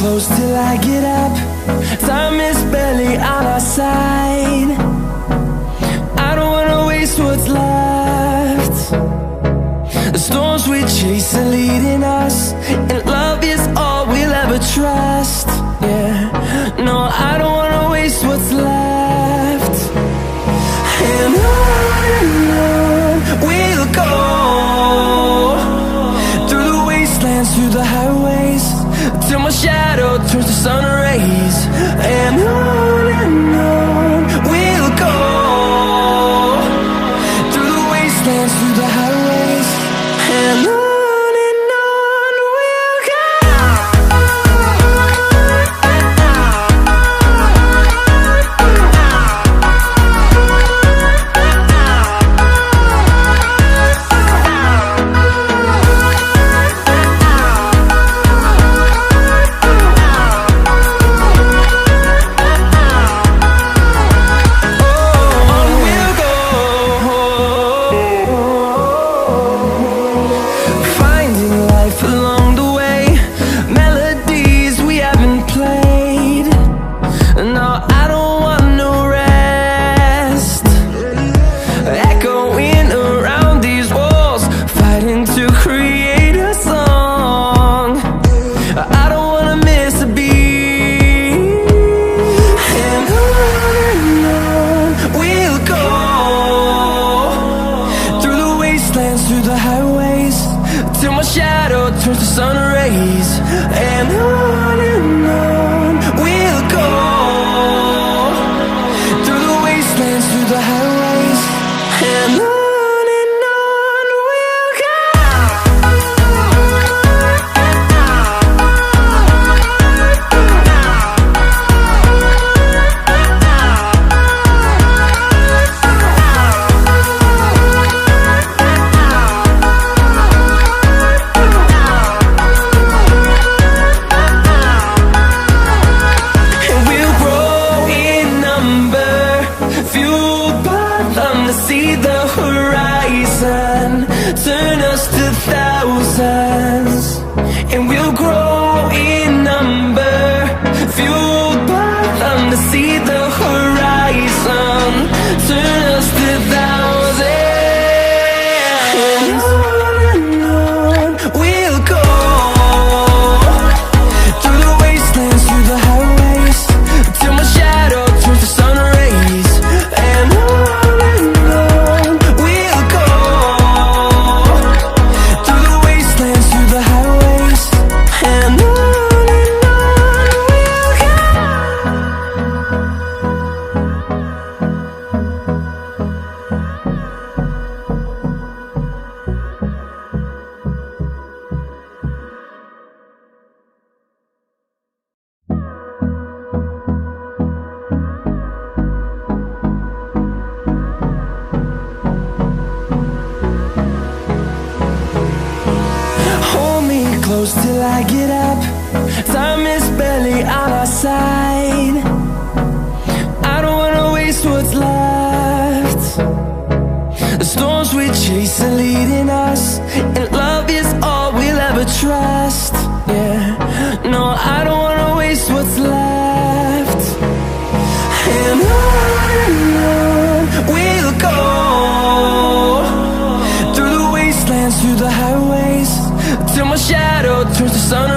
close till I get up. Time is barely on our side. I don't wanna waste what's left. The storms we chase are leading us, and love is all we'll ever trust. Yeah, no, I don't wanna waste what's left. And on we'll go, through the wastelands, through the highways, till my shadow turns to sun rays. And on we'll go, through the wastelands, through the highways, and on we'll go. Through the highways, till my shadow turns to sun rays. And on we'll go, through the wastelands, through the highways, and on we'll go. See the horizon, turn us to thousands, and we'll grow in number, fueled by them to see the horizon, turn us to thousands. And on we'll go, through the wastelands, through the highways, till my shadow turns to sun rays. And close till I get up. Time is barely on our side. I don't wanna waste what's left. The storms we chase are leading us, and love is all we'll ever trust. Yeah, no, I don't wanna waste what's left. And on we'll go, through the wastelands, through the highways, till my shadow turns to sun